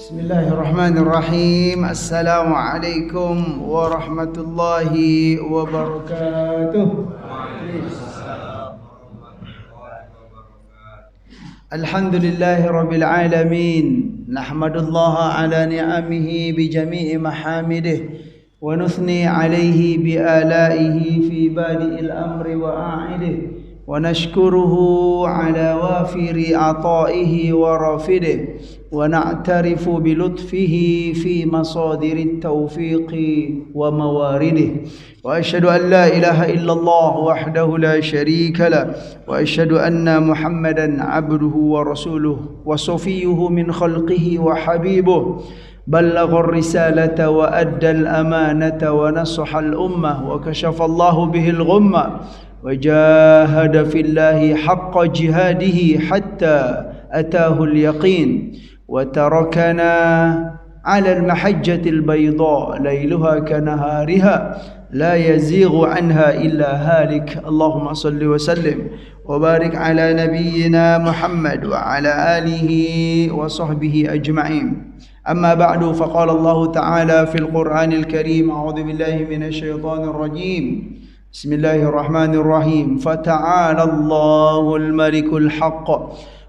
Bismillahirrahmanirrahim. Assalamualaikum warahmatullahi wabarakatuh. Alhamdulillahi rabbil alamin. Nahmadullaha ala ni'amihi bi jami'i mahamidih wa nuthni alayhi bi alaihi fi badi'il amri wa a'idih. ونشكره على وافر عطائه ورافده ونعترف بلطفه في مصادر التوفيق وموارده وأشهد أن لا إله إلا الله وحده لا شريك له وأشهد أن محمدا عبده ورسوله وصفيه من خلقه وحبيبه بلغ الرسالة وأدى الأمانة ونصح الأمة وكشف الله به الغمة وجاهد في الله حق جهاده حتى أتاه اليقين وتركنا على المحجة البيضاء ليلها كنهارها لا يزيغ عنها إلا هالك اللهم صل وسلم وبارك على نبينا محمد وعلى آله وصحبه أجمعين أما بعد فقال الله تعالى في القرآن الكريم أعوذ بالله من الشيطان الرجيم بسم الله الرحمن الرحيم فتعالى الله الملك الحق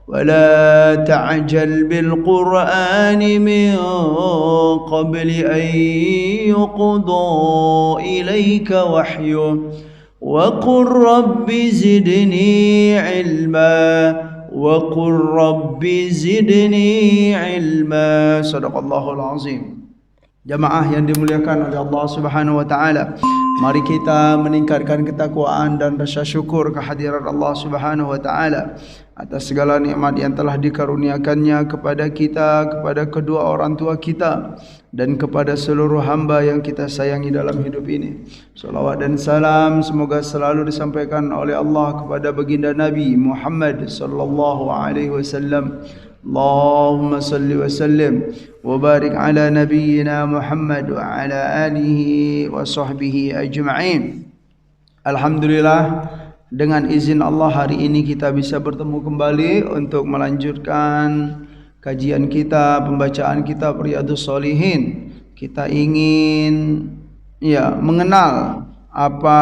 ولا تعجل بالقرآن من قبل أن يقضى إليك وحيه وقل رب زدني علما وقل رب زدني علما صدق الله العظيم. Jamaah yang dimuliakan oleh Allah Subhanahu wa taala, mari kita meningkatkan ketakwaan dan rasa syukur kehadiran Allah Subhanahu wa taala atas segala nikmat yang telah dikaruniakannya kepada kita, kepada kedua orang tua kita dan kepada seluruh hamba yang kita sayangi dalam hidup ini. Salawat dan salam semoga selalu disampaikan oleh Allah kepada baginda Nabi Muhammad sallallahu alaihi wasallam. Allahumma salli wa sallim wa barik ala nabiyyina Muhammad wa ala alihi wa sahbihi ajma'in. Alhamdulillah, dengan izin Allah hari ini kita bisa bertemu kembali untuk melanjutkan kajian kita, pembacaan kitab Riyadhus Shalihin. Kita ingin mengenal apa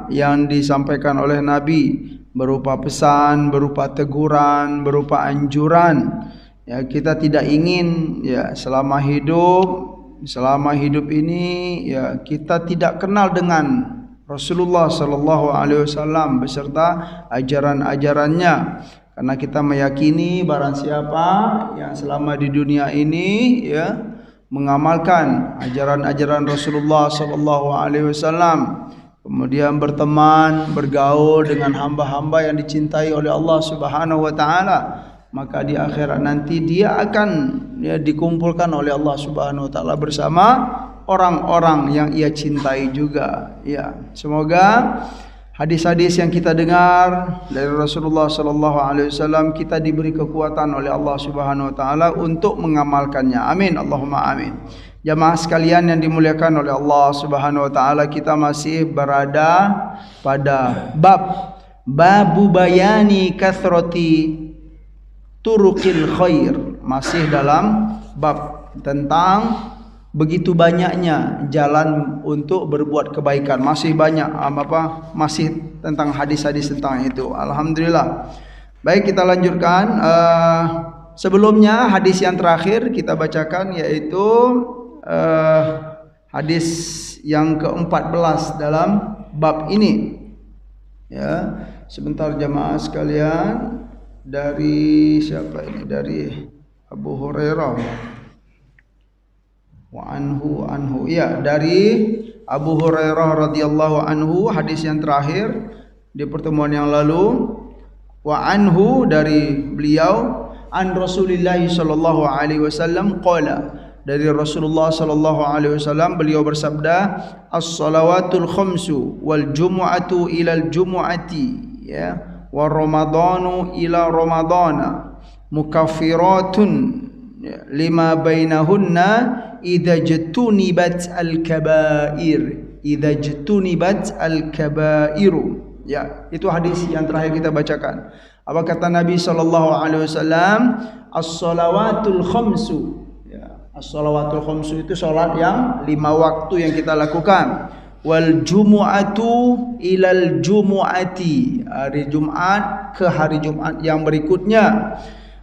yang disampaikan oleh Nabi berupa pesan, berupa teguran, berupa anjuran. Kita tidak ingin selama hidup ini kita tidak kenal dengan Rasulullah sallallahu alaihi wasallam beserta ajaran-ajarannya, karena kita meyakini barang siapa yang selama di dunia ini mengamalkan ajaran-ajaran Rasulullah sallallahu alaihi wasallam, kemudian berteman, bergaul dengan hamba-hamba yang dicintai oleh Allah Subhanahu wa taala, maka di akhirat nanti dia akan dikumpulkan oleh Allah Subhanahu wa taala bersama orang-orang yang ia cintai juga. Semoga hadis-hadis yang kita dengar dari Rasulullah sallallahu alaihi wasallam kita diberi kekuatan oleh Allah Subhanahu wa taala untuk mengamalkannya. Amin, Allahumma amin. Jamaah sekalian yang dimuliakan oleh Allah Subhanahu wa taala, kita masih berada pada babu bayani kathrati turuqil khair, masih dalam bab tentang begitu banyaknya jalan untuk berbuat kebaikan. Masih banyak masih tentang hadis-hadis tentang itu. Alhamdulillah. Baik, kita lanjutkan. Sebelumnya hadis yang terakhir kita bacakan yaitu hadis yang ke-14 dalam bab ini. Sebentar jamaah sekalian, dari siapa ini? Dari Abu Hurairah. Wa anhu dari Abu Hurairah radhiyallahu anhu, hadis yang terakhir di pertemuan yang lalu. Wa anhu, dari beliau, an Rasulillah sallallahu alaihi wasallam qala, dari Rasulullah sallallahu alaihi wasallam beliau bersabda, as-salawatul khamsu wal jumu'atu ilal jumu'ati wa ramadhanu ila ramadhana mukaffiratun lima bainahunna idza jtunibat al-kaba'ir al-kabairu. Itu hadis yang terakhir kita bacakan. Apa kata Nabi sallallahu alaihi wasallam? As-salawatul khamsu, As-shalawatul khamsu itu salat yang 5 waktu yang kita lakukan. Wal jumu'atu ilal jumu'ati, hari Jumat ke hari Jumat yang berikutnya.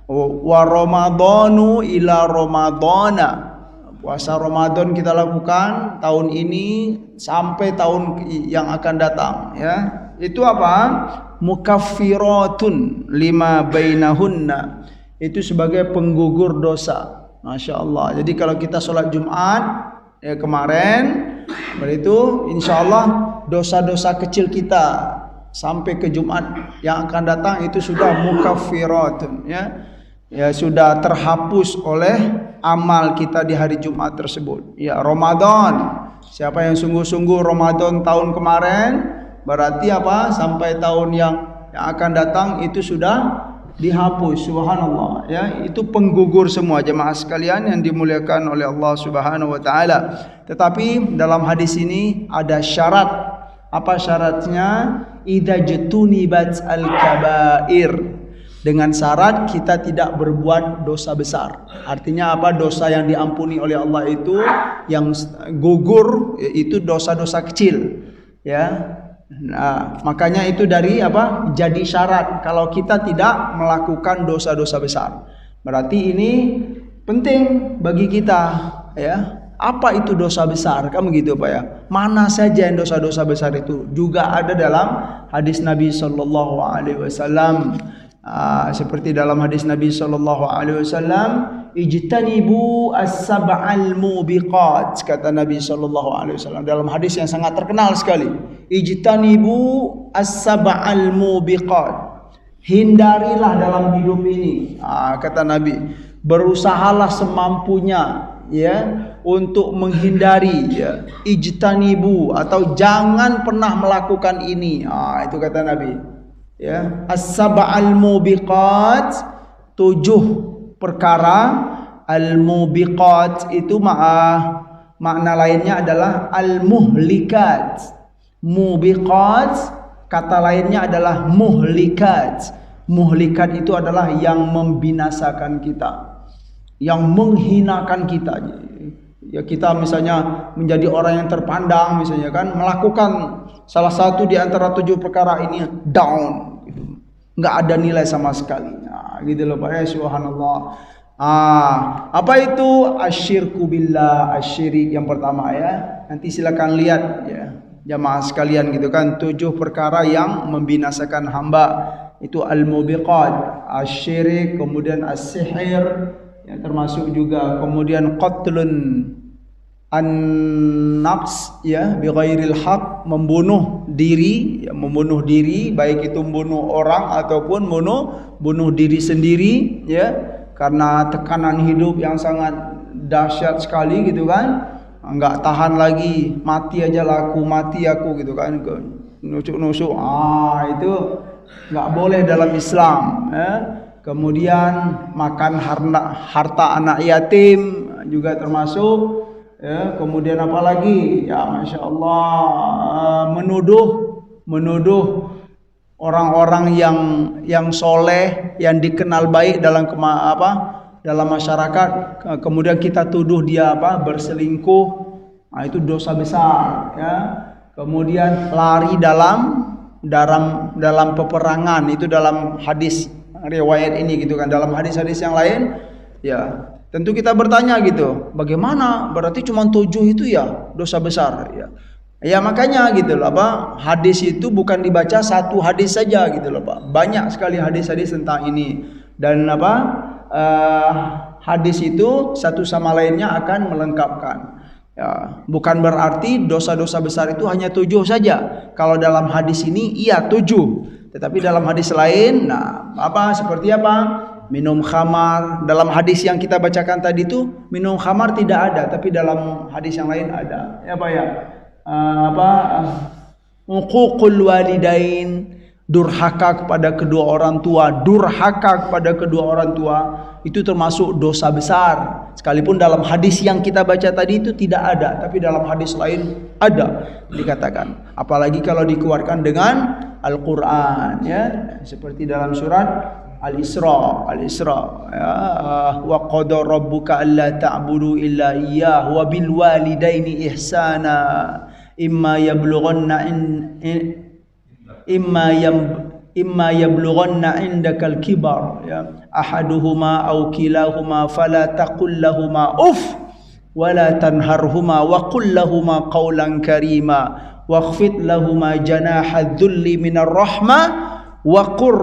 Wa ramadhanu ila ramadhana, puasa Ramadan kita lakukan tahun ini sampai tahun yang akan datang, ya. Itu apa? Mukaffiratun lima bainahunna, itu sebagai penggugur dosa. Masya Allah. Jadi kalau kita sholat Jumat ya kemarin, itu insya Allah dosa-dosa kecil kita sampai ke Jumat yang akan datang itu sudah mukaffiratun, ya. Ya sudah terhapus oleh amal kita di hari Jumat tersebut. Ya, Ramadan. Siapa yang sungguh-sungguh Ramadan tahun kemarin, berarti apa? Sampai tahun yang akan datang itu sudah dihapus. Subhanallah, ya. Itu penggugur semua jemaah sekalian yang dimuliakan oleh Allah Subhanahu wa taala. Tetapi dalam hadis ini ada syarat. Apa syaratnya? Idza jutunibat al-kabair. Dengan syarat kita tidak berbuat dosa besar. Artinya apa? Dosa yang diampuni oleh Allah itu, yang gugur itu dosa-dosa kecil, ya. Nah, makanya itu dari apa? Jadi syarat kalau kita tidak melakukan dosa-dosa besar. Berarti ini penting bagi kita, ya. Apa itu dosa besar? Kan begitu Pak ya. Mana saja yang dosa-dosa besar itu juga ada dalam hadis Nabi sallallahu alaihi wasallam. Seperti dalam hadis Nabi sallallahu alaihi wasallam, ijtanibu as-sab'al mubiqat, kata Nabi sallallahu alaihi wasallam dalam hadis yang sangat terkenal sekali. Ijtanibu as-sab'al mubiqat, hindarilah dalam hidup ini, kata Nabi, berusahalah semampunya, ya, untuk menghindari, ya, ijtanibu, atau jangan pernah melakukan ini. Itu kata Nabi, ya, as-sab'al mubiqat, 7 perkara. Al-mubiqat itu makna lainnya adalah al-muhlikat. Mubiqat kata lainnya adalah muhlikat. Muhlikat itu adalah yang membinasakan kita, yang menghinakan kita. Ya, kita misalnya menjadi orang yang terpandang, misalnya kan, melakukan salah satu di antara 7 perkara ini, down, nggak ada nilai sama sekali. Gitu loh Pak ya, subhanallah. Apa itu asyirku billah, asyirik yang pertama, ya. Nanti silakan lihat, ya, jamaah sekalian, gitu kan, 7 perkara yang membinasakan hamba. Itu al-mubiqat, asyirik, kemudian as-sihir, ya, termasuk juga kemudian qatlun an-nafs, ya, bighairil haq, membunuh diri, ya, membunuh diri, baik itu membunuh orang ataupun bunuh diri sendiri, ya, karena tekanan hidup yang sangat dahsyat sekali, gitu kan, enggak tahan lagi, mati aja laku, mati aku, gitu kan, nusuk-nusuk. Itu enggak boleh dalam Islam, ya. Kemudian makan harta anak yatim juga termasuk, ya. Kemudian apa lagi? Ya, Masya Allah, menuduh orang-orang yang soleh, yang dikenal baik dalam dalam masyarakat, kemudian kita tuduh dia berselingkuh. Itu dosa besar, ya. Kemudian lari dalam peperangan, itu dalam hadis riwayat ini, gitu kan. Dalam hadis-hadis yang lain, ya, tentu kita bertanya gitu, bagaimana? Berarti cuma 7 itu ya dosa besar, ya. Ya makanya gitu loh, hadis itu bukan dibaca satu hadis saja, gitu loh Pak. Banyak sekali hadis-hadis tentang ini, dan hadis itu satu sama lainnya akan melengkapkan. Ya, bukan berarti dosa-dosa besar itu hanya 7 saja. Kalau dalam hadis ini iya 7, tetapi dalam hadis lain, seperti apa? Minum khamar. Dalam hadis yang kita bacakan tadi itu minum khamar tidak ada, tapi dalam hadis yang lain ada. Ya Pak ya. Uququl walidain, durhaka kepada kedua orang tua. Durhaka kepada kedua orang tua itu termasuk dosa besar. Sekalipun dalam hadis yang kita baca tadi itu tidak ada, tapi dalam hadis lain ada dikatakan. Apalagi kalau dikeluarkan dengan Al-Quran, ya, seperti dalam surat Al-Isra ya, wa qada rabbuka alla ta'budu illa iyyah wa bil walidaini ihsana imma yablughanna indakal kibar ya ahaduhuma aw kilahuma fala taqul lahumā uff wa la tanharhuma wa qul lahumā qawlan karīmā wakhfid lahumā janāha dhulli minar rahmah wa qur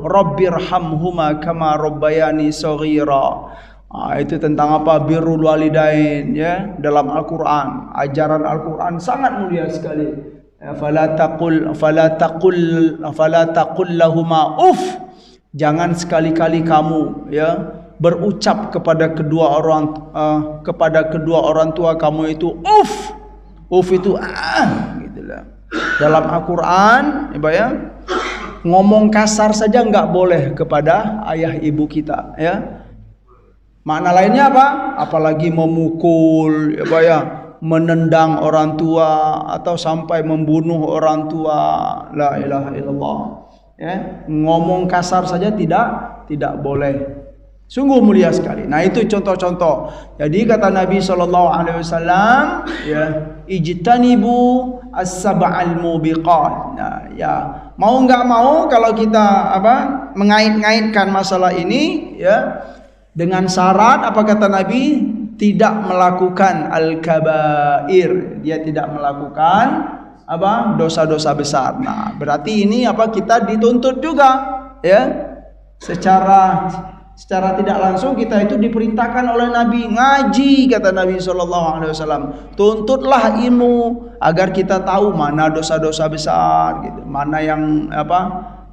rabbirhamhuma kama rabbayani shaghira. Itu tentang apa? Birrul walidain ya, dalam Al-Qur'an. Ajaran Al-Qur'an sangat mulia sekali. Fala taqul lahumā uff. Jangan sekali-kali kamu ya berucap kepada kedua orang tua kamu itu uff. Uff itu gitulah. Dalam Al-Quran ya, ngomong kasar saja nggak boleh kepada ayah ibu kita ya. Makna lainnya apa? Apalagi memukul ya, menendang orang tua atau sampai membunuh orang tua. La ilaha illallah ya. Ngomong kasar saja tidak boleh. Sungguh mulia sekali. Nah, itu contoh-contoh. Jadi kata Nabi SAW ya, ijtanibu as-sab'al mubiqat. Nah, ya, mau enggak mau kalau kita mengait-ngaitkan masalah ini ya dengan syarat apa kata Nabi? Tidak melakukan al-kabair. Dia tidak melakukan dosa-dosa besar. Nah, berarti ini kita dituntut juga ya. Secara tidak langsung kita itu diperintahkan oleh Nabi ngaji, kata Nabi SAW. Tuntutlah ilmu agar kita tahu mana dosa-dosa besar, gitu. Mana yang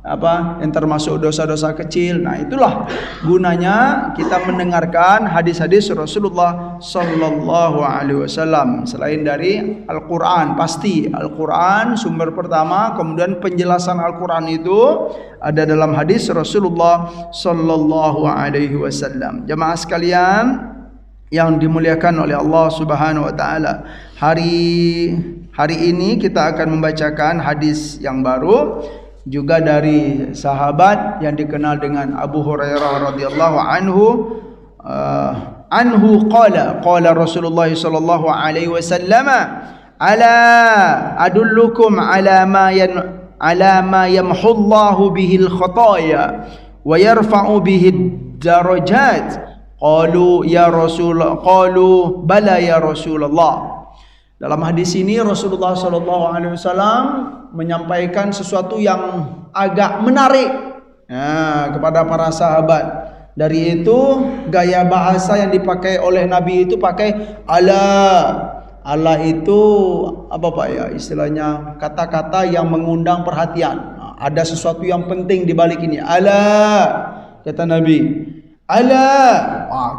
yang termasuk dosa-dosa kecil. Nah, itulah gunanya kita mendengarkan hadis-hadis Rasulullah SAW. Selain dari Al-Quran, pasti Al-Quran sumber pertama, kemudian penjelasan Al-Quran itu ada dalam hadis Rasulullah SAW. Jemaah sekalian yang dimuliakan oleh Allah Subhanahu Wa Taala, hari ini kita akan membacakan hadis yang baru. Juga dari sahabat yang dikenal dengan Abu Hurairah radhiyallahu anhu qala Rasulullah sallallahu alaihi wasallam ala adullukum ala ma yamhullahu bihil khataya wa yarfa'u bihid darajat qalu bala ya Rasulullah. Dalam hadis ini Rasulullah SAW menyampaikan sesuatu yang agak menarik kepada para sahabat. Dari itu gaya bahasa yang dipakai oleh Nabi itu pakai Allah. Allah itu istilahnya kata-kata yang mengundang perhatian. Ada sesuatu yang penting di balik ini. Allah, kata Nabi. Allah.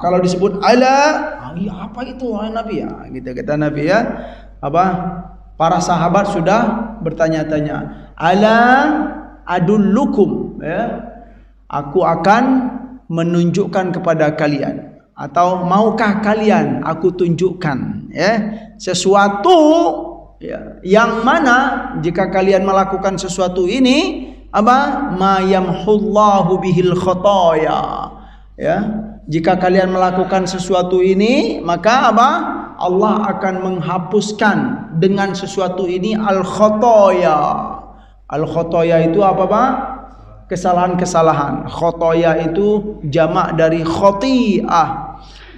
Kalau disebut Allah, apa itu Nabi ya? Gitu kata Nabi ya. Para sahabat sudah bertanya-tanya. Ala adullukum ya. Aku akan menunjukkan kepada kalian, atau maukah kalian aku tunjukkan ya sesuatu ya, yang mana jika kalian melakukan sesuatu ini ma yamhullahu bihil khataya ya. Jika kalian melakukan sesuatu ini, maka Allah akan menghapuskan dengan sesuatu ini al-khotoya. Al-khotoya itu kesalahan-kesalahan. Khotoya itu jamak dari khoti'ah.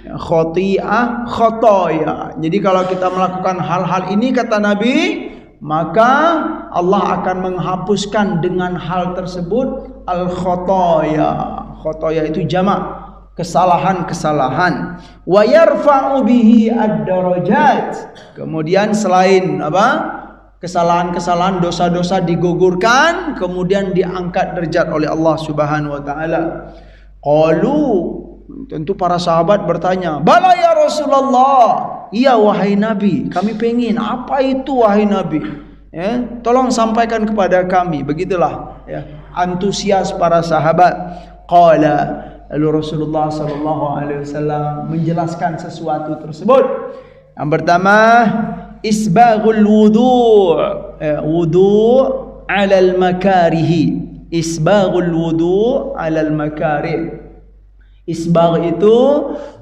Khoti'ah, khotoya. Jadi kalau kita melakukan hal-hal ini, kata Nabi, maka Allah akan menghapuskan dengan hal tersebut al-khotoya. Khotoya itu jamak, kesalahan-kesalahan. Wa yarfa'u bihi ad-darajat. Kemudian selain kesalahan-kesalahan, dosa-dosa digugurkan, kemudian diangkat derajat oleh Allah Subhanahu wa taala. Qalu, tentu para sahabat bertanya, "Bala ya Rasulullah." Iya wahai Nabi, kami pengen. Apa itu wahai Nabi? Ya, tolong sampaikan kepada kami. Begitulah ya, antusias para sahabat. Qala, lalu Rasulullah SAW menjelaskan sesuatu tersebut. Yang pertama, isbaghul wudu' alal makarihi. Isbaghul wudu 'alal makarih. Isbagh itu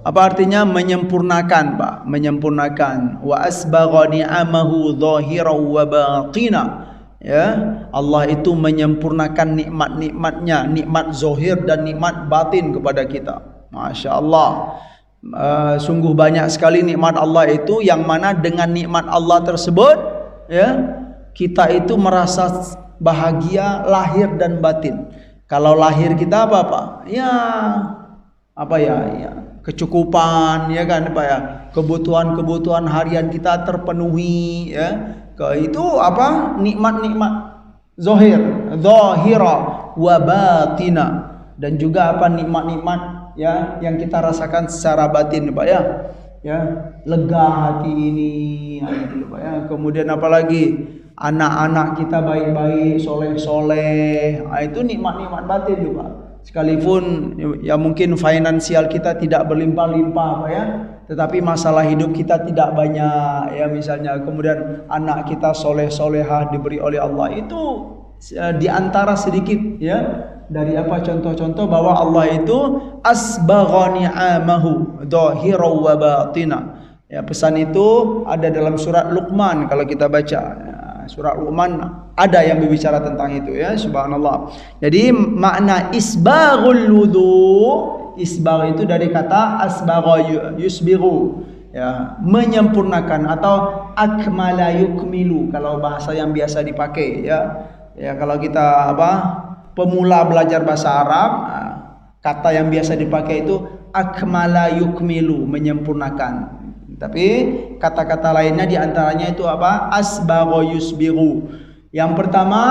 apa artinya? Menyempurnakan, Pak. Menyempurnakan. Wa asbagha ni'amahu zahiran wa batina. Ya, Allah itu menyempurnakan nikmat-nikmatnya, nikmat zahir dan nikmat batin kepada kita. Masya Allah. Sungguh banyak sekali nikmat Allah itu, yang mana dengan nikmat Allah tersebut, ya, kita itu merasa bahagia lahir dan batin. Kalau lahir kita apa? Ya, kecukupan, ya kan, Pak ya, kebutuhan harian kita terpenuhi, ya. Itu apa? Nikmat-nikmat zahira wa batina, dan juga apa? Nikmat-nikmat, ya, yang kita rasakan secara batin, Pak ya. Ya, lega hati ini, gitu, Pak ya. Kemudian apalagi anak-anak kita baik-baik, soleh-soleh, itu nikmat-nikmat batin tuh, Pak. Sekalipun ya mungkin finansial kita tidak berlimpah-limpah, Pak ya, tetapi masalah hidup kita tidak banyak, ya, misalnya. Kemudian anak kita soleh-solehah diberi oleh Allah, itu di antara sedikit, ya, dari apa contoh-contoh bahwa Allah itu asbagha ni'amahu dhahiran wa batina. Ya, pesan itu ada dalam surat Luqman kalau kita baca. Surat Luqman ada yang berbicara tentang itu, ya, subhanallah. Jadi makna isbaghul wudu, isbagh itu dari kata asbagha yusbighu, ya, menyempurnakan, atau akmala yukmilu kalau bahasa yang biasa dipakai, ya. Ya, kalau kita pemula belajar bahasa Arab, kata yang biasa dipakai itu akmala yukmilu, menyempurnakan. Tapi kata-kata lainnya diantaranya itu apa? Asbagha yusbighu. Yang pertama,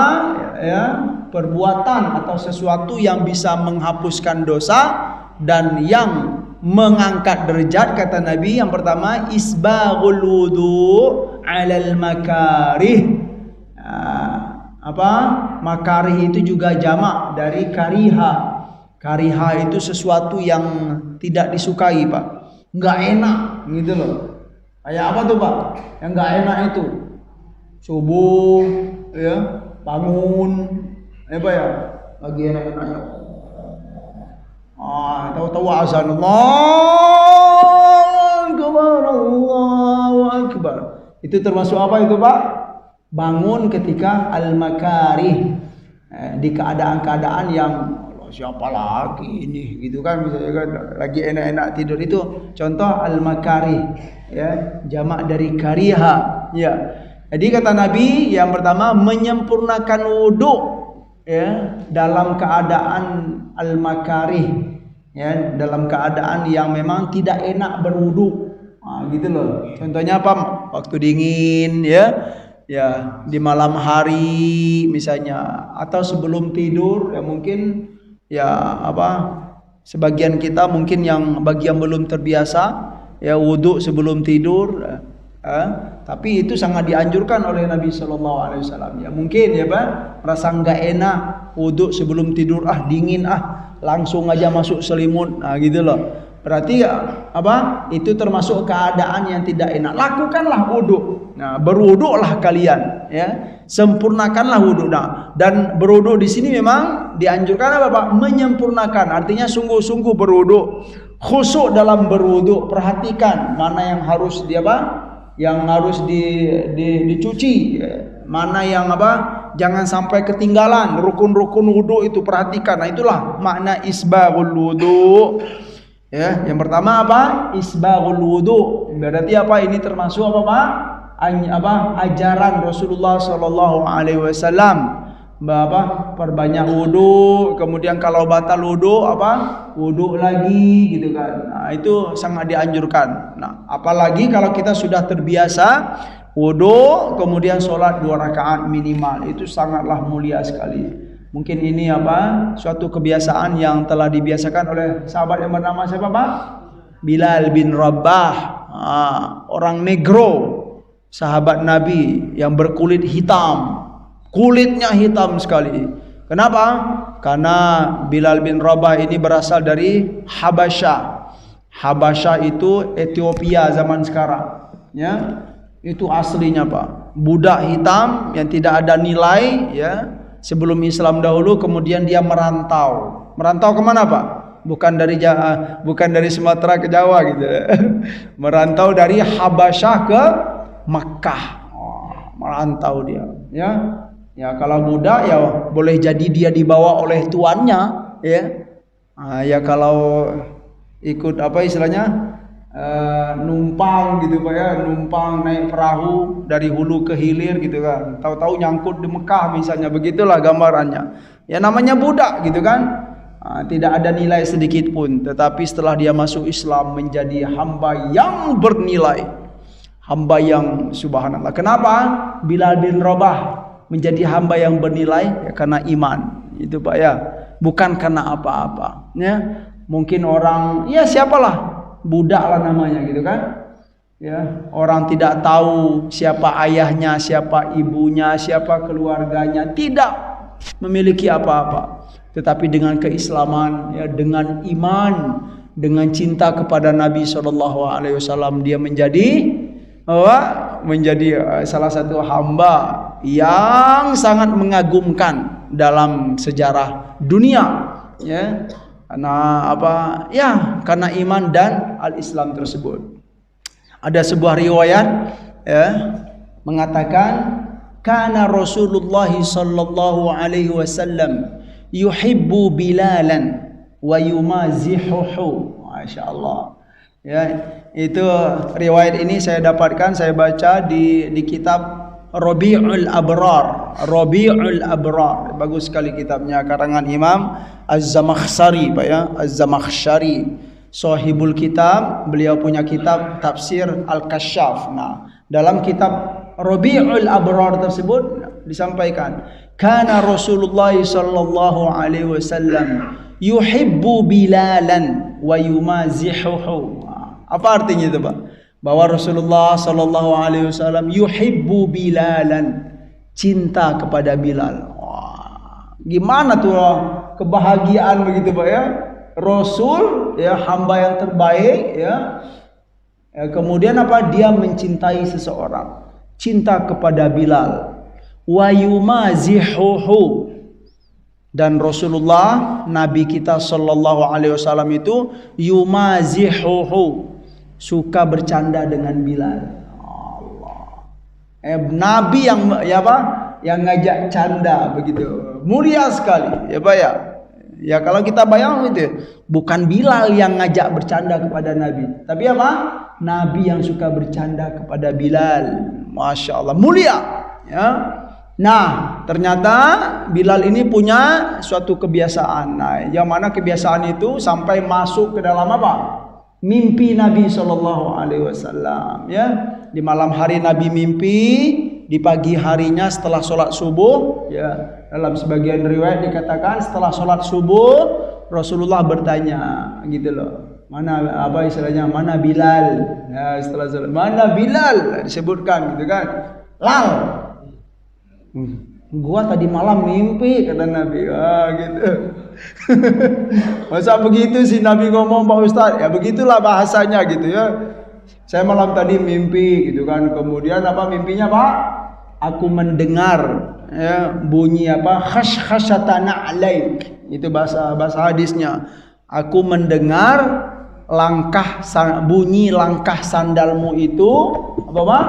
ya, perbuatan atau sesuatu yang bisa menghapuskan dosa dan yang mengangkat derajat, kata Nabi. Yang pertama, isbaghul wudu 'alal makarih. Makarih itu juga jamak dari kariha. Kariha itu sesuatu yang tidak disukai, Pak. Nggak enak, gitu loh. Kayak apa tuh, Pak? Yang nggak enak itu subuh, ya, bangun, apa ya, lagi enak-enaknya, tahu-tahu azan, Allahu Akbar. Itu termasuk apa itu, Pak? Bangun ketika al-makarih, di keadaan-keadaan yang siapa lagi ini, gitu kan, misalnya kan lagi enak-enak tidur, itu contoh al-makarih, ya, jamak dari kariha, ya. Jadi kata Nabi, yang pertama menyempurnakan wudu, ya, dalam keadaan al-makarih, ya, dalam keadaan yang memang tidak enak berwudu, gitu loh. Contohnya apa? Waktu dingin, ya, ya, di malam hari misalnya, atau sebelum tidur, ya, mungkin, ya, sebagian kita mungkin bagi yang belum terbiasa, ya, wudu sebelum tidur, tapi itu sangat dianjurkan oleh Nabi Shallallahu Alaihi Wasallam. Ya, mungkin, ya, Pak, merasa nggak enak wudu sebelum tidur, dingin, langsung aja masuk selimut, gitu loh. Berarti, ya, itu termasuk keadaan yang tidak enak. Lakukanlah wudu. Nah, berwuduklah kalian, ya. Sempurnakanlah wudu. Nah, dan berwudu di sini memang dianjurkan apa, Pak? Menyempurnakan. Artinya sungguh-sungguh berwudu. Khusyuk dalam berwudu. Perhatikan mana yang harus yang harus dicuci, mana yang jangan sampai ketinggalan. Rukun-rukun wudu itu perhatikan. Nah, itulah makna isbaghul wudu. Ya, yang pertama apa? Isbaghul wudu. Berarti apa? Ini termasuk apa, Pak? Ajaran Rasulullah Sallallahu Alaihi Wasallam. Perbanyak wudu. Kemudian kalau batal wudu, wudu lagi, gitu kan. Nah, itu sangat dianjurkan. Nah, apalagi kalau kita sudah terbiasa wudu, kemudian sholat 2 rakaat minimal, itu sangatlah mulia sekali. Mungkin ini suatu kebiasaan yang telah dibiasakan oleh sahabat yang bernama siapa, Pak? Bilal bin Rabah, orang negro, sahabat Nabi yang berkulit hitam, kulitnya hitam sekali. Kenapa? Karena Bilal bin Rabah ini berasal dari Habasyah. Habasyah itu Ethiopia zaman sekarang, ya. Itu aslinya, Pak, budak hitam yang tidak ada nilai, ya. sebelum Islam dahulu, kemudian dia merantau. Merantau kemana Pak? Bukan dari Sumatera ke Jawa gitu. Merantau dari Habasyah ke Makkah. Merantau dia, ya. Ya kalau budak ya boleh jadi dia dibawa oleh tuannya, ya. Ya kalau ikut apa istilahnya numpang gitu Pak ya, numpang naik perahu dari hulu ke hilir gitu kan. Tahu-tahu nyangkut di Mekah misalnya, begitulah gambarannya. Ya namanya budak gitu kan. Tidak ada nilai sedikit pun, tetapi setelah dia masuk Islam menjadi hamba yang bernilai, hamba yang subhanallah. Kenapa Bilal bin Rabah menjadi hamba yang bernilai? Ya, karena iman, itu Pak ya, bukan karena apa-apa. Ya, mungkin orang, ya siapalah, budak lah namanya gitu kan. Ya, orang tidak tahu siapa ayahnya, siapa ibunya, siapa keluarganya, tidak memiliki apa-apa. Tetapi dengan keislaman, ya, dengan iman, dengan cinta kepada Nabi SAW, dia menjadi salah satu hamba yang sangat mengagumkan dalam sejarah dunia, ya. Karena apa? Ya, karena iman dan al-Islam tersebut. Ada sebuah riwayat, ya, mengatakan kana Rasulullah sallallahu alaihi wasallam yuhibbu Bilalan wa yumazihuhu. Masyaallah. Ya, itu riwayat ini saya dapatkan, saya baca di kitab Rabi'ul Abrar. Rabi'ul Abrar. Bagus sekali kitabnya, karangan Imam Az-Zamakhsyari, Pak ya, Az-Zamakhsyari. Sahibul kitab, beliau punya kitab tafsir Al-Kasyaf. Nah, dalam kitab Rabi'ul Abrar tersebut disampaikan, kana Rasulullah sallallahu alaihi wasallam yuhibbu Bilalan wa yumazihuhu. Apa artinya itu Pak? Bahwa Rasulullah sallallahu alaihi wasallam yuhibbu Bilalan, cinta kepada Bilal. Wah, gimana tuh kebahagiaan begitu Pak ya? Rasul ya, hamba yang terbaik ya. Kemudian apa? Dia mencintai seseorang, cinta kepada Bilal. Wa yumazihuhu, dan Rasulullah Nabi kita sallallahu alaihi wasallam itu yumazihuhu, suka bercanda dengan Bilal. Allah. Nabi yang ya apa? Yang ngajak canda begitu. Mulia sekali ya Pak ya. Ya kalau kita bayang itu, bukan Bilal yang ngajak bercanda kepada Nabi, tapi apa? Nabi yang suka bercanda kepada Bilal. Masya Allah, mulia ya. Nah, ternyata Bilal ini punya suatu kebiasaan. Nah, yang mana kebiasaan itu sampai masuk ke dalam apa? Mimpi Nabi sallallahu alaihi wasallam ya. Di malam hari Nabi mimpi, di pagi harinya setelah sholat subuh ya. Dalam sebagian riwayat dikatakan setelah sholat subuh Rasulullah bertanya gitu loh. Mana apa istilahnya? Mana Bilal? Ya, setelah sholat, mana Bilal? Disebutkan gitu kan. Lal. Gua tadi malam mimpi, kata Nabi. Gitu. Masa begitu sih Nabi ngomong Pak Ustaz? Ya begitulah bahasanya gitu ya. Saya malam tadi mimpi gitu kan. Kemudian apa mimpinya Pak? Aku mendengar ya, bunyi apa? Khashkhashatana alaik. Itu bahasa hadisnya. Aku mendengar bunyi langkah sandalmu itu apa Pak?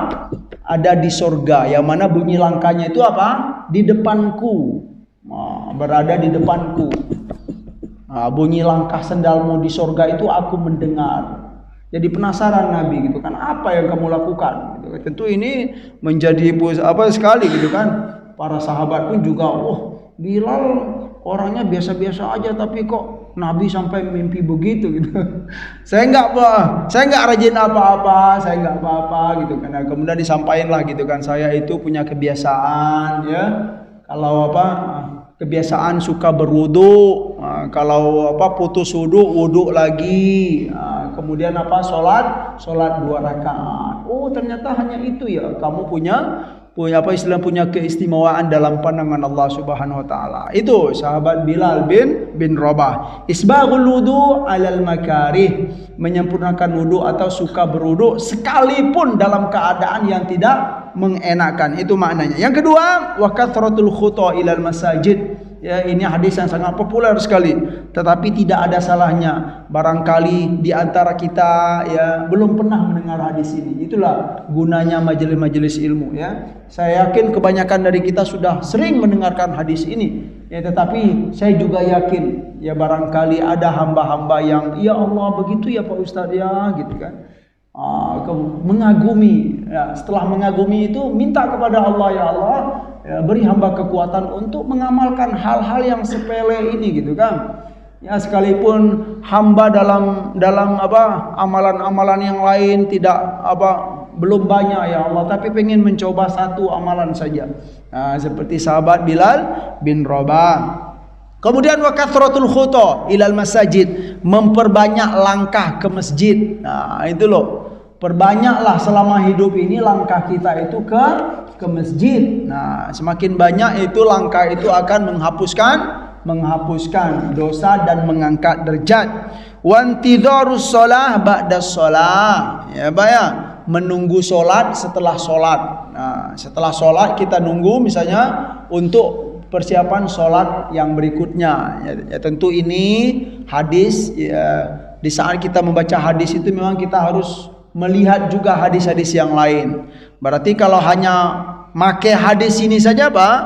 Ada di surga. Yang mana bunyi langkahnya itu apa? Di depanku. Nah, berada di depanku. Nah, bunyi langkah sandalmu di surga itu aku mendengar. Jadi penasaran Nabi gitu kan, apa yang kamu lakukan? Gitu. Tentu ini menjadi apa sekali gitu kan. Para sahabat pun juga, Bilal orangnya biasa-biasa aja, tapi kok Nabi sampai mimpi begitu gitu. Saya nggak rajin apa-apa, saya nggak apa-apa gitu kan. Nah, kemudian disampaikan lah gitu kan, saya itu punya kebiasaan ya. Kalau apa? Kebiasaan suka berwudu, kalau apa putus wudu lagi, kemudian apa sholat 2 rakaat. Oh ternyata hanya itu ya, kamu punya apa istilah, punya keistimewaan dalam pandangan Allah Subhanahu Wa Taala. Itu sahabat Bilal bin Rabah. Isbaghul wudu alal makarih, menyempurnakan wudu atau suka berwudu sekalipun dalam keadaan yang tidak mengenakan. Itu maknanya. Yang kedua, wa kathratul khuta ilal masajid. Ya, ini hadis yang sangat populer sekali, tetapi tidak ada salahnya barangkali di antara kita ya belum pernah mendengar hadis ini. Itulah gunanya majelis-majelis ilmu ya. Saya yakin kebanyakan dari kita sudah sering mendengarkan hadis ini ya, tetapi saya juga yakin ya barangkali ada hamba-hamba yang ya Allah begitu ya Pak Ustaz ya gitu kan. Mengagumi ya, setelah mengagumi itu minta kepada Allah, ya Allah ya, beri hamba kekuatan untuk mengamalkan hal-hal yang sepele ini gitu kan ya, sekalipun hamba dalam amalan-amalan yang lain tidak belum banyak ya Allah, tapi pengen mencoba satu amalan saja. Nah, seperti sahabat Bilal bin Rabah. Kemudian wa kathratul khuta ilal masajid, memperbanyak langkah ke masjid. Nah, itu loh. Perbanyaklah selama hidup ini langkah kita itu ke masjid. Nah, semakin banyak itu langkah itu akan menghapuskan dosa dan mengangkat derajat. Wa intidharus shalah ba'da shalah. Ya, menunggu solat setelah solat. Nah, setelah solat kita nunggu misalnya untuk persiapan solat yang berikutnya. Ya, tentu ini hadis ya, di saat kita membaca hadis itu memang kita harus melihat juga hadis-hadis yang lain. Berarti kalau hanya make hadis ini saja Pak,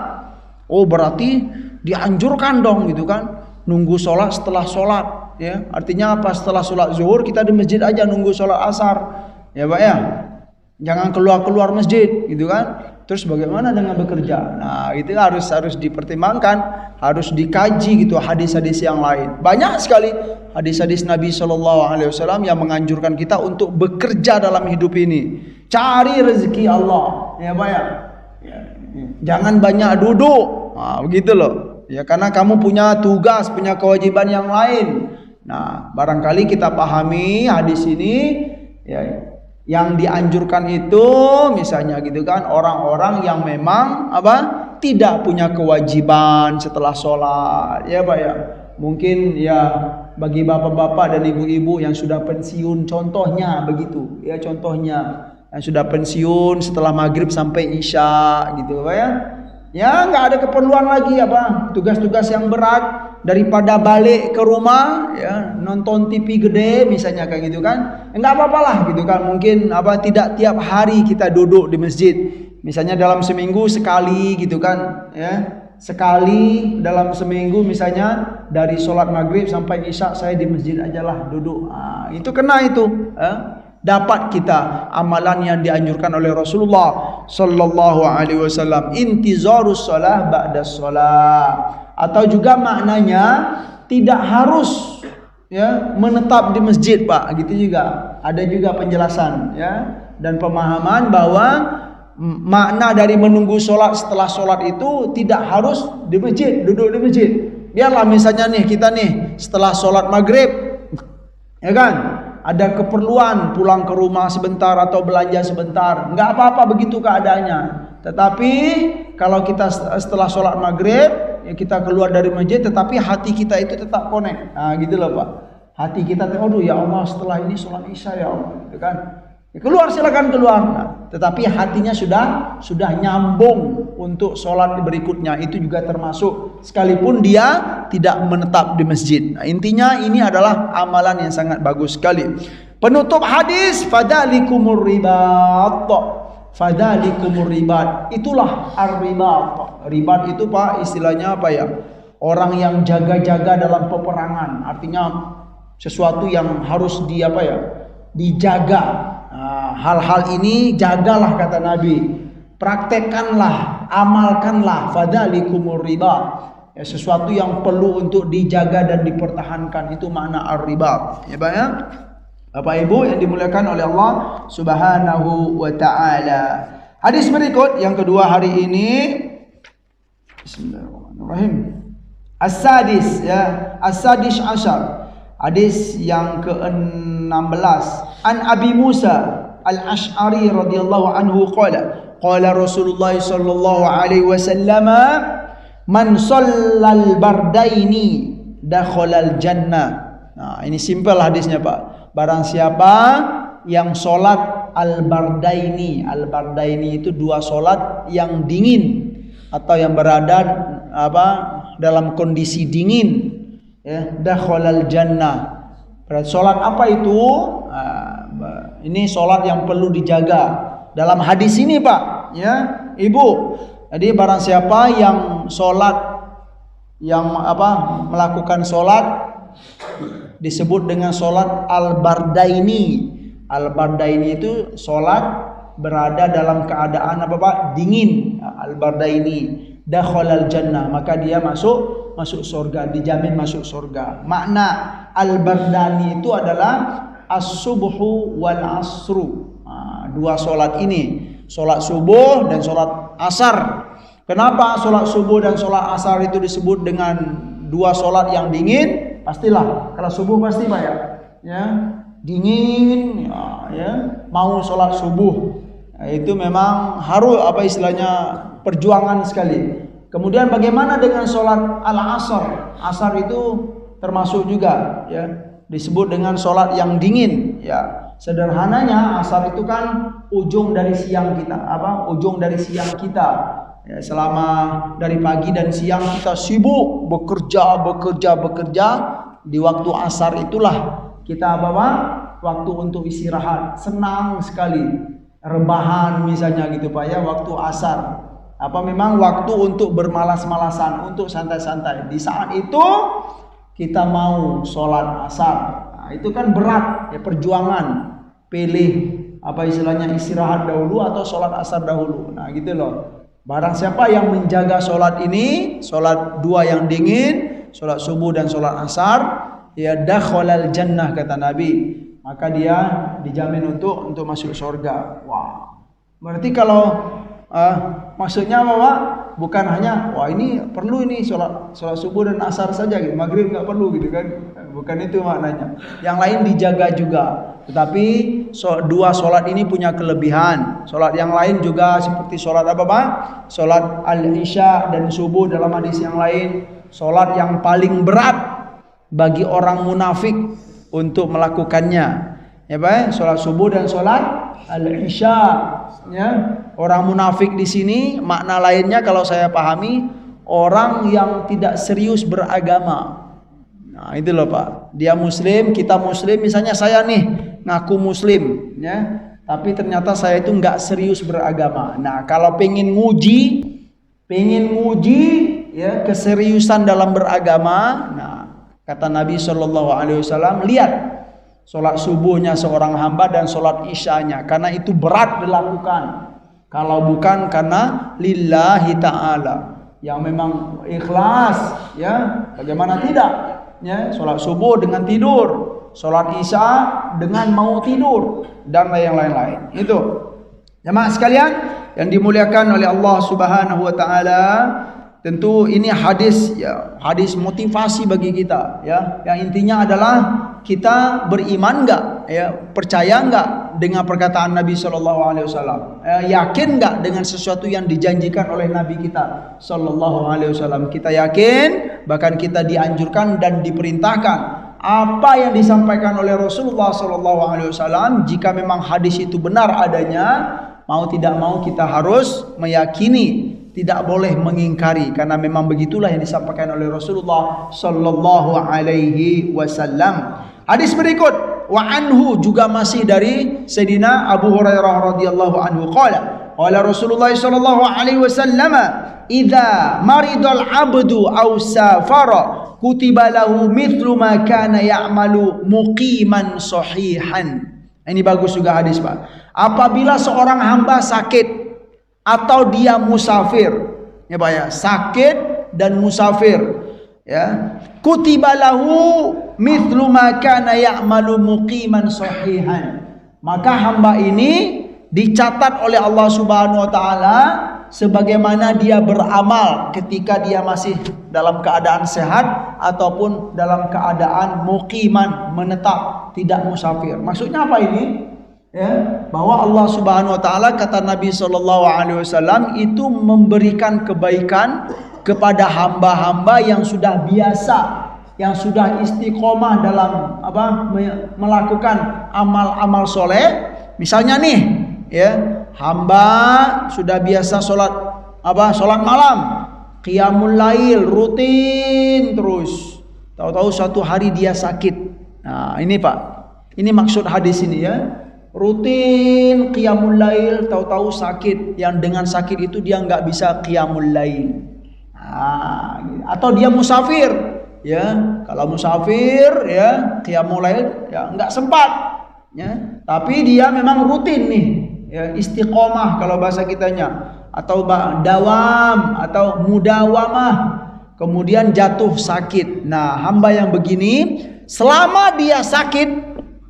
oh berarti dianjurkan dong gitu kan, nunggu sholat setelah sholat ya. Artinya apa? Setelah sholat zuhur kita di masjid aja nunggu sholat asar ya Pak ya, jangan keluar masjid gitu kan. Terus bagaimana dengan bekerja? Nah, itu harus dipertimbangkan, harus dikaji gitu hadis-hadis yang lain. Banyak sekali hadis-hadis Nabi SAW yang menganjurkan kita untuk bekerja dalam hidup ini. Cari rezeki Allah, ya Pak ya. Jangan banyak duduk. Nah, begitu loh. Ya, karena kamu punya tugas, punya kewajiban yang lain. Nah, barangkali kita pahami hadis ini ya, yang dianjurkan itu misalnya gitu kan, orang-orang yang memang tidak punya kewajiban setelah sholat ya Pak ya. Mungkin ya bagi bapak-bapak dan ibu-ibu yang sudah pensiun, contohnya begitu ya, contohnya yang sudah pensiun setelah maghrib sampai isya gitu Pak ya. Ya nggak ada keperluan lagi tugas-tugas yang berat, daripada balik ke rumah ya nonton TV gede misalnya kayak gitu kan, nggak apa-apa lah gitu kan. Mungkin tidak tiap hari kita duduk di masjid, misalnya dalam seminggu sekali gitu kan ya, sekali dalam seminggu misalnya dari sholat maghrib sampai isya saya di masjid aja lah duduk. Nah, itu kena itu dapat kita amalan yang dianjurkan oleh Rasulullah sallallahu alaihi wasallam, intizarus shalah ba'da shalah. Atau juga maknanya tidak harus ya menetap di masjid Pak, gitu juga. Ada juga penjelasan ya dan pemahaman bahwa makna dari menunggu sholat setelah sholat itu tidak harus di masjid, duduk di masjid. Biarlah misalnya nih kita nih setelah sholat maghrib ya kan, ada keperluan pulang ke rumah sebentar atau belanja sebentar, nggak apa-apa begitu keadaannya. Tetapi kalau kita setelah sholat maghrib ya kita keluar dari masjid, tetapi hati kita itu tetap connect. Nah gitu loh Pak, hati kita aduh ya Allah setelah ini sholat isya ya Allah gitu kan ya, keluar silakan keluar. Nah, tetapi hatinya sudah nyambung untuk sholat berikutnya, itu juga termasuk sekalipun dia tidak menetap di masjid. Nah, intinya ini adalah amalan yang sangat bagus sekali. Penutup hadis, fadalikumur ribat. Fadalikumur ribat, itulah ar-ribat. Ribat itu Pak istilahnya apa ya? Orang yang jaga-jaga dalam peperangan. Artinya sesuatu yang harus dijaga. Nah, hal-hal ini jagalah kata Nabi. Praktekkanlah, amalkanlah fadalikumur ribat. Ya, sesuatu yang perlu untuk dijaga dan dipertahankan, itu makna ar-ribat. Ya Pak ya? Bapak Ibu yang dimuliakan oleh Allah Subhanahu wa taala. Hadis berikut yang kedua hari ini, bismillahirrahmanirrahim. As-sadis ya, as-sadis asyar. Hadis yang ke-16. An Abi Musa Al-Asy'ari radhiyallahu anhu qala Rasulullah sallallahu alaihi wasallam, man shallal bardaini dakhalal jannah. Nah, ini simpel hadisnya Pak. Barang siapa yang sholat al-bardaini. Al-bardaini itu dua solat yang dingin atau yang berada dalam kondisi dingin. Ya, dakhalal jannah. Berarti solat apa itu? Ini solat yang perlu dijaga. Dalam hadis ini Pak, ya Ibu. Jadi barang siapa yang solat, melakukan solat disebut dengan solat al-bardaini. Al-bardaini itu solat berada dalam keadaan dingin. Al-bardaini dakhalal jannah, maka dia masuk surga, dijamin masuk surga. Makna al-bardani itu adalah as-subhu wal asru. Dua solat ini, solat subuh dan solat asar. Kenapa solat subuh dan solat asar itu disebut dengan dua solat yang dingin? Pastilah, kalau subuh pasti Pak ya, dingin, ya mau solat subuh, itu memang harus perjuangan sekali. Kemudian bagaimana dengan solat al-asar? Asar itu termasuk juga, ya, disebut dengan solat yang dingin, ya. Sederhananya asar itu kan ujung dari siang kita, ujung dari siang kita. Ya, selama dari pagi dan siang kita sibuk bekerja. Di waktu asar itulah kita waktu untuk istirahat. Senang sekali, rebahan misalnya gitu Pak ya, waktu asar. Memang waktu untuk bermalas-malasan, untuk santai-santai. Di saat itu kita mau sholat asar. Itu kan berat ya, perjuangan. Pilih istirahat dahulu atau sholat asar dahulu. Nah gitu loh. Barang siapa yang menjaga sholat ini, sholat dua yang dingin, sholat subuh dan sholat asar, ya dakhalal jannah kata Nabi, maka dia dijamin untuk masuk surga. Wah. Berarti kalau maksudnya Pak, bukan hanya ini perlu ini sholat subuh dan asar saja gitu, maghrib nggak perlu gitu kan, bukan itu maknanya. Yang lain dijaga juga, tetapi dua sholat ini punya kelebihan. Sholat yang lain juga seperti sholat sholat al-isya dan subuh dalam hadis yang lain, sholat yang paling berat bagi orang munafik untuk melakukannya, ya Pak. Sholat subuh dan sholat al-isya, ya. Orang munafik di sini makna lainnya kalau saya pahami, orang yang tidak serius beragama. Nah, itu loh Pak. Dia muslim, kita muslim, misalnya saya nih ngaku muslim, ya. Tapi ternyata saya itu nggak serius beragama. Nah, kalau pengen nguji ya keseriusan dalam beragama, nah kata Nabi SAW, lihat sholat subuhnya seorang hamba dan sholat isyanya, karena itu berat dilakukan. Kalau bukan karena lillahi ta'ala, yang memang ikhlas, ya, bagaimana tidak, ya, sholat subuh dengan tidur, sholat isya dengan mau tidur, dan yang lain-lain. Itu jemaah sekalian yang dimuliakan oleh Allah Subhanahu wa taala, tentu ini hadis, ya, hadis motivasi bagi kita, ya. Yang intinya adalah kita beriman enggak, ya, percaya enggak dengan perkataan Nabi sallallahu alaihi wasallam? Yakin enggak dengan sesuatu yang dijanjikan oleh Nabi kita sallallahu alaihi wasallam? Kita yakin, bahkan kita dianjurkan dan diperintahkan apa yang disampaikan oleh Rasulullah sallallahu alaihi wasallam, jika memang hadis itu benar adanya, mau tidak mau kita harus meyakini, tidak boleh mengingkari, karena memang begitulah yang disampaikan oleh Rasulullah sallallahu alaihi wasallam. Hadis berikut, wa anhu, juga masih dari Sayyidina Abu Hurairah radhiyallahu anhu, qala Rasulullah sallallahu alaihi wasallam, idza maridal abdu aw safara kutiba lahu mithlu ma kana ya'malu muqiman sahihan. Ini bagus juga hadis Pak. Apabila seorang hamba sakit atau dia musafir, ya Pak ya, sakit dan musafir, ya, kutiba lahu mithlu ma kana ya'malu muqiman sahihan, maka hamba ini dicatat oleh Allah Subhanahu wa taala sebagaimana dia beramal ketika dia masih dalam keadaan sehat ataupun dalam keadaan muqiman, menetap, tidak musafir. Maksudnya apa ini? Ya, bahwa Allah Subhanahu wa taala, kata Nabi sallallahu alaihi wasallam, itu memberikan kebaikan kepada hamba-hamba yang sudah biasa, yang sudah istiqomah dalam melakukan amal-amal soleh, Misalnya nih, ya, hamba sudah biasa sholat malam, qiyamul lail rutin terus. Tahu-tahu suatu hari dia sakit. Nah, ini Pak. Ini maksud hadis ini ya. Rutin qiyamul lail, tahu-tahu sakit. Yang dengan sakit itu dia nggak bisa qiyamul lail. Nah, atau dia musafir, ya. Kalau musafir, ya, qiyamul lail ya nggak sempat, ya. Tapi dia memang rutin nih, ya, istiqomah kalau bahasa kitanya, atau dawam atau mudawamah. Kemudian jatuh sakit. Nah, hamba yang begini, selama dia sakit,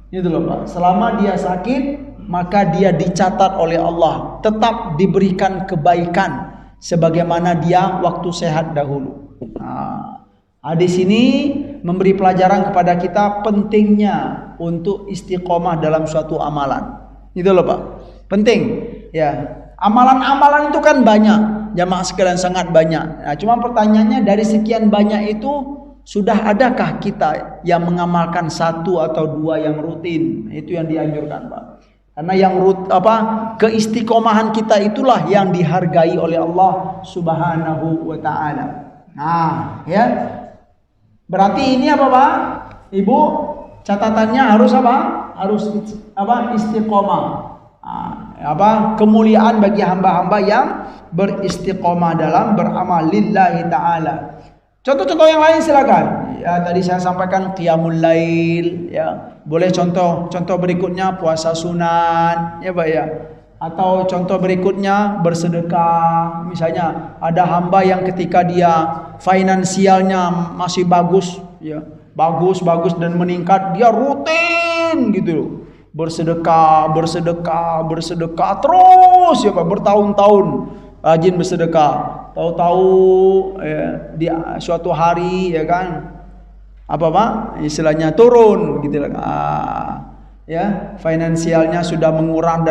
itu loh Pak, selama dia sakit, maka dia dicatat oleh Allah, tetap diberikan kebaikan sebagaimana dia waktu sehat dahulu. Nah, hadis ini memberi pelajaran kepada kita pentingnya untuk istiqomah dalam suatu amalan. Itu loh Pak, penting. Ya, amalan-amalan itu kan banyak, jamaah sekalian, sangat banyak. Nah, cuma pertanyaannya, dari sekian banyak itu sudah adakah kita yang mengamalkan satu atau dua yang rutin? Itu yang dianjurkan Pak. Karena yang keistiqomahan kita itulah yang dihargai oleh Allah Subhanahu wa taala. Nah, ya. Berarti ini apa Pak? Ibu, catatannya harus apa? Harus istiqomah. Nah, kemuliaan bagi hamba-hamba yang beristiqomah dalam beramal lillahi taala. Contoh-contoh yang lain silakan. Ya, tadi saya sampaikan qiyamul lail, ya. Boleh contoh berikutnya puasa sunan, ya Pak ya. Atau contoh berikutnya bersedekah. Misalnya ada hamba yang ketika dia finansialnya masih bagus, ya. Bagus dan meningkat, dia rutin gitu. Bersedekah terus ya Pak, bertahun-tahun rajin bersedekah. Tahu-tahu ya, di suatu hari ya kan, apa Pak, istilahnya turun gitu lah. Ya, finansialnya sudah mengurang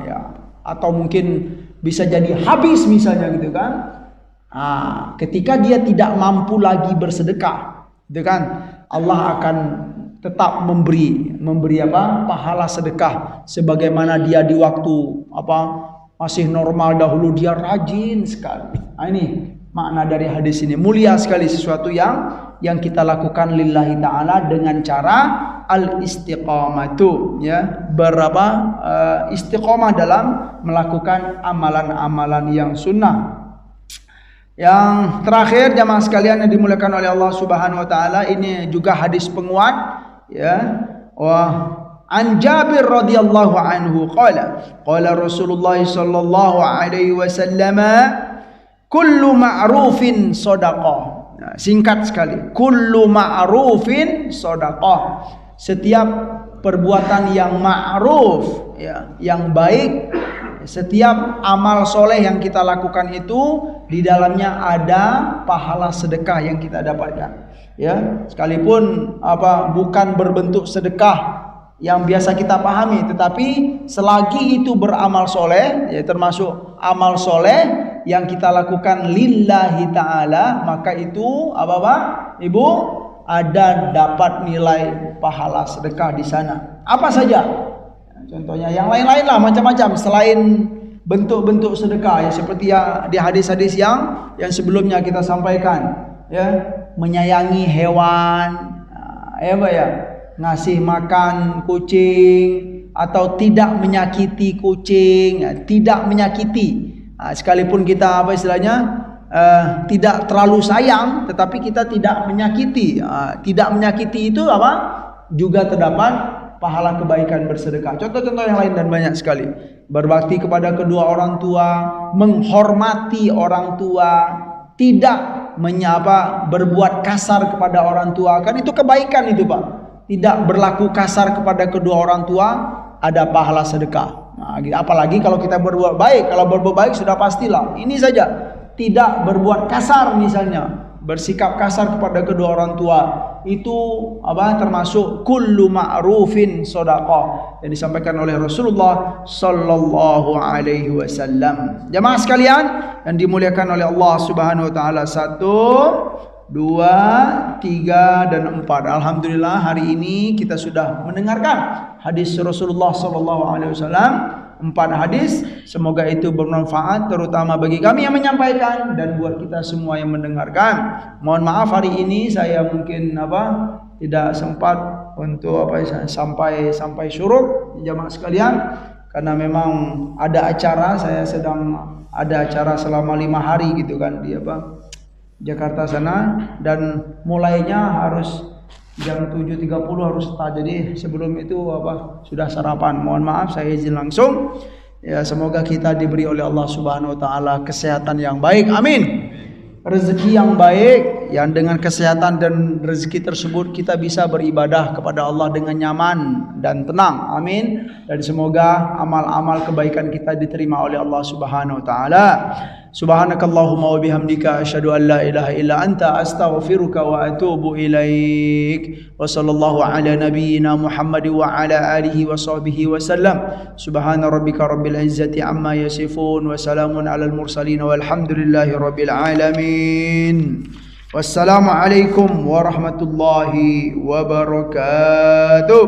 ya, atau mungkin bisa jadi habis misalnya gitu kan. Ketika dia tidak mampu lagi bersedekah, gitu kan, Allah akan tetap memberi pahala sedekah sebagaimana dia di waktu masih normal dahulu dia rajin sekali. Ini makna dari hadis ini, mulia sekali sesuatu yang kita lakukan lillahi ta'ala dengan cara al-istiqamatu, ya, istiqamah dalam melakukan amalan-amalan yang sunnah. Yang terakhir jamaah sekalian yang dimuliakan oleh Allah Subhanahu wa taala, ini juga hadis penguat, ya. An Jabir radhiyallahu anhu qala Rasulullah sallallahu alaihi wasallam, kullu ma'rufin shadaqah. Nah, singkat sekali, kullu ma'rufin shadaqah. Setiap perbuatan yang ma'ruf, ya, yang baik, setiap amal soleh yang kita lakukan itu di dalamnya ada pahala sedekah yang kita dapatkan, ya. Sekalipun bukan berbentuk sedekah yang biasa kita pahami, tetapi selagi itu beramal soleh, ya, termasuk amal soleh yang kita lakukan lillahi ta'ala, maka itu Ibu, ada dapat nilai pahala sedekah di sana. Apa saja? Contohnya yang lain-lain lah, macam-macam selain bentuk-bentuk sedekah, ya, seperti di hadis-hadis yang sebelumnya kita sampaikan, ya, menyayangi hewan, ya Pak ya, ngasih makan kucing, atau tidak menyakiti kucing, tidak menyakiti. Sekalipun kita tidak terlalu sayang, tetapi kita tidak menyakiti. Tidak menyakiti itu juga terdapat pahala kebaikan bersedekah. Contoh-contoh yang lain dan banyak sekali. Berbakti kepada kedua orang tua, menghormati orang tua, tidak berbuat kasar kepada orang tua. Kan itu kebaikan itu Pak. Tidak berlaku kasar kepada kedua orang tua, ada pahala sedekah. Nah, apalagi kalau kita berbuat baik. Kalau berbuat baik sudah pastilah. Ini saja, tidak berbuat kasar misalnya, bersikap kasar kepada kedua orang tua, itu termasuk kullu ma'rufin shadaqah yang disampaikan oleh Rasulullah sallallahu alaihi wasallam. Jamaah sekalian yang dimuliakan oleh Allah Subhanahu wa taala, satu, 2, 3, dan 4. Alhamdulillah hari ini kita sudah mendengarkan hadis Rasulullah SAW, 4 hadis. Semoga itu bermanfaat terutama bagi kami yang menyampaikan dan buat kita semua yang mendengarkan. Mohon maaf hari ini saya mungkin tidak sempat untuk sampai syuruk jamaah sekalian, karena memang ada acara, saya sedang ada acara selama 5 hari gitu kan di Jakarta sana, dan mulainya harus jam 7.30 harus start. Jadi sebelum itu sudah sarapan. Mohon maaf saya izin langsung. Ya, semoga kita diberi oleh Allah Subhanahu wa taala kesehatan yang baik. Amin. Rezeki yang baik, yang dengan kesehatan dan rezeki tersebut kita bisa beribadah kepada Allah dengan nyaman dan tenang. Amin. Dan semoga amal-amal kebaikan kita diterima oleh Allah Subhanahu wa taala. Subhanakallahumma wa bihamdika asyhadu an la ilaha illa anta astaghfiruka wa atubu ilaik. Wa sallallahu ala nabiyyina Muhammad wa ala alihi wa sahbihi wa sallam. Subhana rabbika rabbil izzati amma yasifun wa salamun alal mursalin walhamdulillahi rabbil alamin. Wassalamu alaikum warahmatullahi wabarakatuh.